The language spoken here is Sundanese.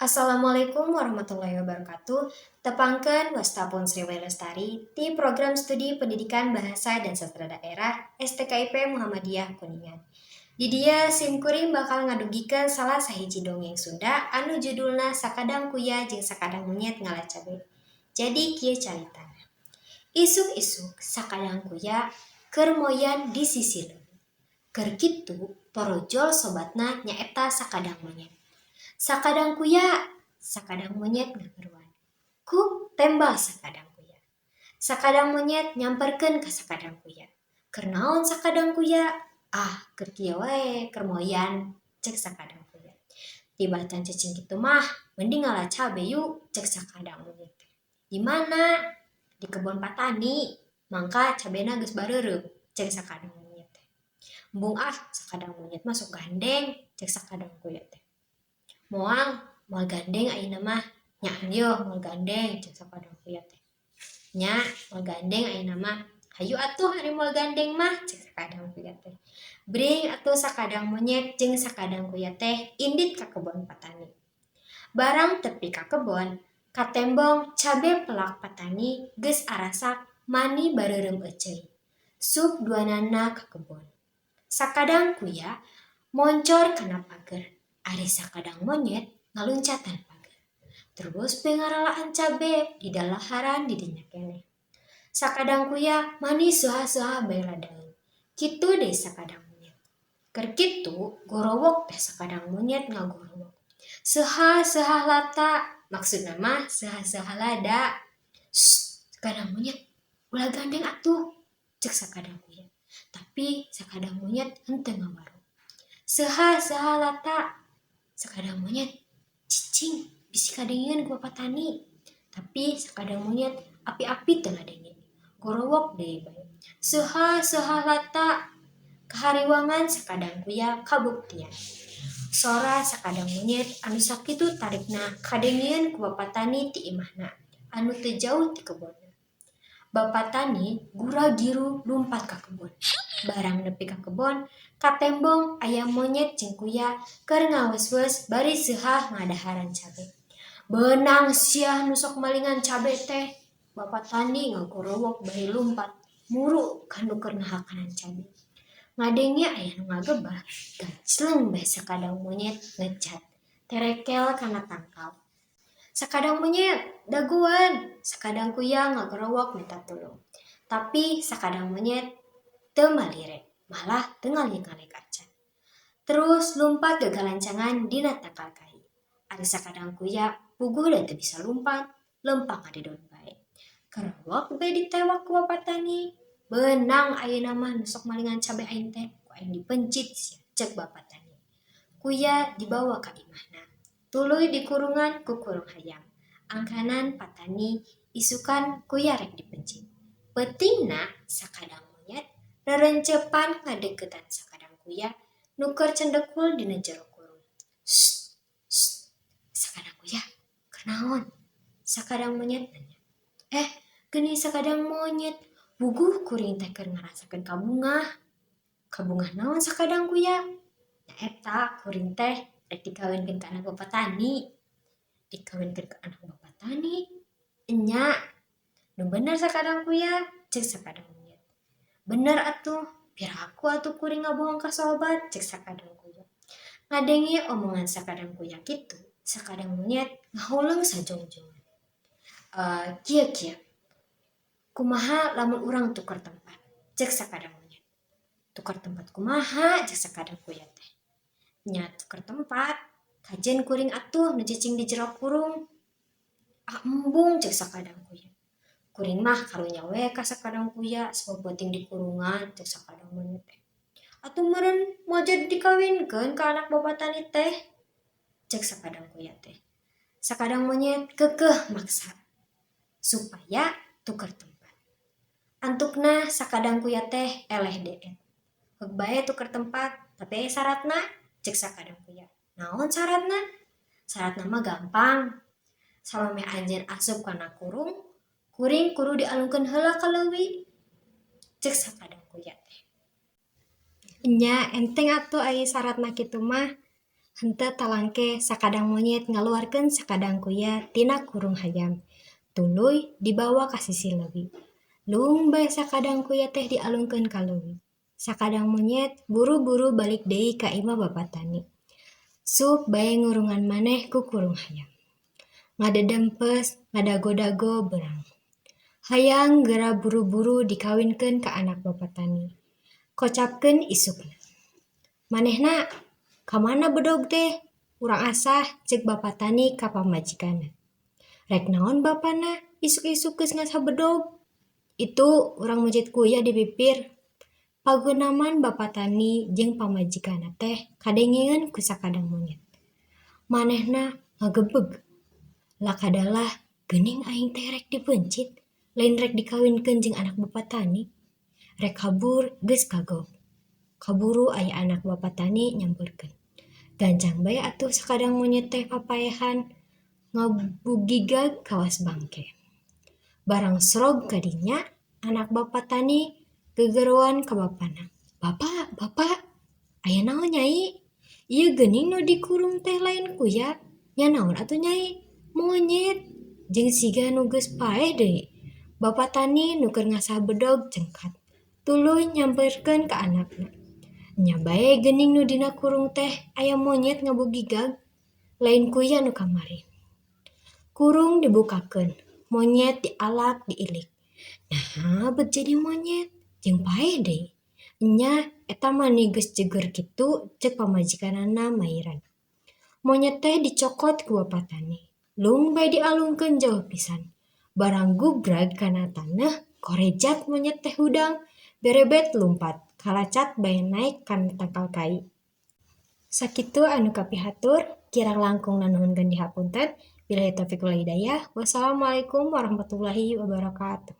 Assalamualaikum warahmatullahi wabarakatuh. Tepangkeun Wastapun Sri Lestari di program studi Pendidikan Bahasa dan Sastra Daerah STKIP Muhammadiyah Kuningan. Di dia simkuring bakal ngadugikeun salah sahiji dongeng Sunda anu judulna Sakadang Kuya jeung Sakadang Monyet Ngala Cabe. Jadi kieu caritana. Isuk-isuk sakadang kuya keur moyan di sisi leuweung. Keur kitu torojol sobatna nyaeta sakadang monyet. Sakadang kuya, sakadang monyet ngageruan. Ku tembal sakadang kuya. Sakadang monyet nyamperkeun ka sakadang kuya. Keur naon sakadang kuya? Ah, keur kieu wae, keur moyan, cek sakadang kuya. Tibatan cicing kitu mah, mending ngala cabe yuk, cek sakadang monyet. Di mana? Di kebun patani. Mangka cabena geus bareureum, cek sakadang monyet. Embung sakadang monyet masuk gandeng, cek sakadang kuya teh. Moal gandeng ayeuna mah nya yo moal gandeng cek sakadang kuya teh. Nya moal gandeng ayeuna mah hayu atuh ari moal gandeng mah cek sakadang kuya teh. Bring atuh sakadang monyet jeung sakadang kuya teh indit ka kebon patani. Barang tepi ka kebon, katembong cabe pelak patani geus arasak mani bareureum euceuy. Sup duanana ka kebon. Sakadang kuya moncor kana pager. Ari sakadang monyet ngaluncatan pagar. Terus pengaralaan cabe di dalaharan di dinya keneh. Sakadang kuya manis soha-soha bae ladaeun. Kitu deui sakadang monyet. Keur kitu gorowok teh sakadang monyet ngagorowok. Seha-seha lata, maksudna mah seha-seha lada. Sakadang monyet, ulah gandeng atuh, cek sakadang kuya. Tapi sakadang monyet henteu ngawaro. Seha-seha lata, sakadang monyet, cicing, bisi kadengieun ku patani. Tapi sakadang monyet api-api teu ngadengin. Gorowok deui bae. Seha-seha lata, kahariwangan sakadang kuya kabuktian. Sora sakadang monyet anu sakitu tarikna kadengieun ku bapatani ti imahna, anu teu jauh ti kebonna. Bapatani gura giru lumpat ka kebon. Barang nepi ka kebon, katembong aya monyet jeung kuya keur ngawes-wes bari seuhah ngadaharan cabe. Beunang sia nu sok malingan cabe teh. Bapatani ngagorowok bari lumpat muru ka nu keur ngahakanan cabe. Ngadenge aya nu ngagebah, gacleng bae sakadang monyet ngecat, terekel kana tangkal. Sakadang monyet, daguan, sakadang kuya ngagorowok minta tulung. Tapi sakadang monyet teu malire, malah teu ngalik-ngalik acan. Terus lumpat gagalancangan dina tangkal kai. Ari sakadang kuya puguh da teu bisa lumpat, lempang ka didon bae. Kerowok bae ditewak ku bapatani. Beunang ayeuna mah nu sok malingan cabe aing teh, ku aing dipencit sia, cek bapatani. Kuya dibawa ka imahna. Tuluy dikurungan ku kurung hayam. Angkanan patani isukan kuya rek dipencit. Peutingna sakadang monyet rerencepan ngadeuketan sakadang kuya nu keur cendekul dina jero kurung. Sakadang kuya, kenaon? Sakadang monyet nanya. Geni sakadang monyet, buguh kuring teh keur ngarasakeun kabungah. Kabungah naon sakadang kuya? Nyaeta kuring teh rek dikawinkeun ka anak bapatani. Dikawinkeun ka anak bapatani? Enya. Nu bener sakadang kuya, cek sakadang monyet. Bener atuh, biar aku atuh kuring ngabohong ka sobat, cek sakadang kuya. Ngadenge omongan sakadang kuya kitu, sakadang monyet ngahuleung sajongjongan. Kieu. Kumaha lamun urang tukar tempat, cek sakadang monyet. Tukar tempat kumaha, cek sakadang kuya teh. Nya tukar tempat, kajen kuring atuh nu cicing di jero kurung. Embung, cek sakadang kuya. Kuring mah karunya we ka sakadang kuya sabab penting di kurungan, cek sakadang monyet teh. Atuh meureun moal jadi dikawinkeun ka anak bapatani teh, cek sakadang kuya teh. Sakadang monyet keukeuh maksa supaya tukar tempat. Antukna sakadang kuya teh eleh deet. Heuk bae tukar tempat, tapi aya saratna, cek sakadang kuya. Naon syaratna? Syaratna mah gampang. Salome anjeun asup kana kurung, kuring kudu dialungkeun heula ka leuwih. Cek sakadang kuyat teh. Nya enteng atuh aya syaratna kitu mah. Henteu talangke sakadang monyet ngaluarkeun sakadang kuyat tina kurung hayam. Tuluy dibawa ka sisi leuwih. Lung bae sakadang kuyat teh dialungkeun ka leuwih. Sakadang monyet buru-buru balik deui ka imah bapa tani. Sup bae ngurungan maneh ku kurung hayam. Ngadedempes, ngadago-dago berang. Hayang geura buru-buru dikawinkeun ka anak bapa tani. Kocapkeun isukna. Manehna, kamana bedog teh? Urang asah cek bapa tani ka pamajikanna. Rek naon bapana isuk-isuk geus ngasah bedog? Itu urang mujit kuya di bibir. Pagunaman bapa tani jeung pamajikanna teh kadengeun ku sakadang monyet. Manehna ngagebeg. Lakadalah geuning aing teh rek dipencit, lain rek dikawinkeun jeung anak bapa tani. Rek kabur geus kagok. Kaburu aya anak bapa tani nyamperkeun. Gancang bae atuh sakadang monyet teh papaehan ngabugigag kawas bangke. Barang srog kadinya, anak bapa tani gegeruan ka bapana. Bapak, aya naon nyai? Ieu geuning nu dikurung teh lain kuyat. Nya naon atuh nyai? Monyet. Jeung siga nu geus paeh deui. Bapa tani nu keur ngasah bedog cengkat. Tuluy nyamperkeun ka anakna. Nya bae geuning nu dina kurung teh aya monyet ngabugigag. Lain kuya nu kamari. Kurung dibukakeun. Monyet dialak diilik. Nah, bet jadi monyet. Jeung paeh deui. Nya eta mani geus jeger kitu cek pamajikanana mairan. Monyet teh dicokot ku bapa tani. Lung bae dialungkeun jauh pisan. Barang gugrag kana taneuh, korejat monyet teh hudang. Berebet lumpat, kalacat bae naek kana tangkal kai. Sakitu anu kapihatur, kirang langkung nanuhunkeun dihapunten. Billahi taufiq wal hidayah. Wassalamualaikum warahmatullahi wabarakatuh.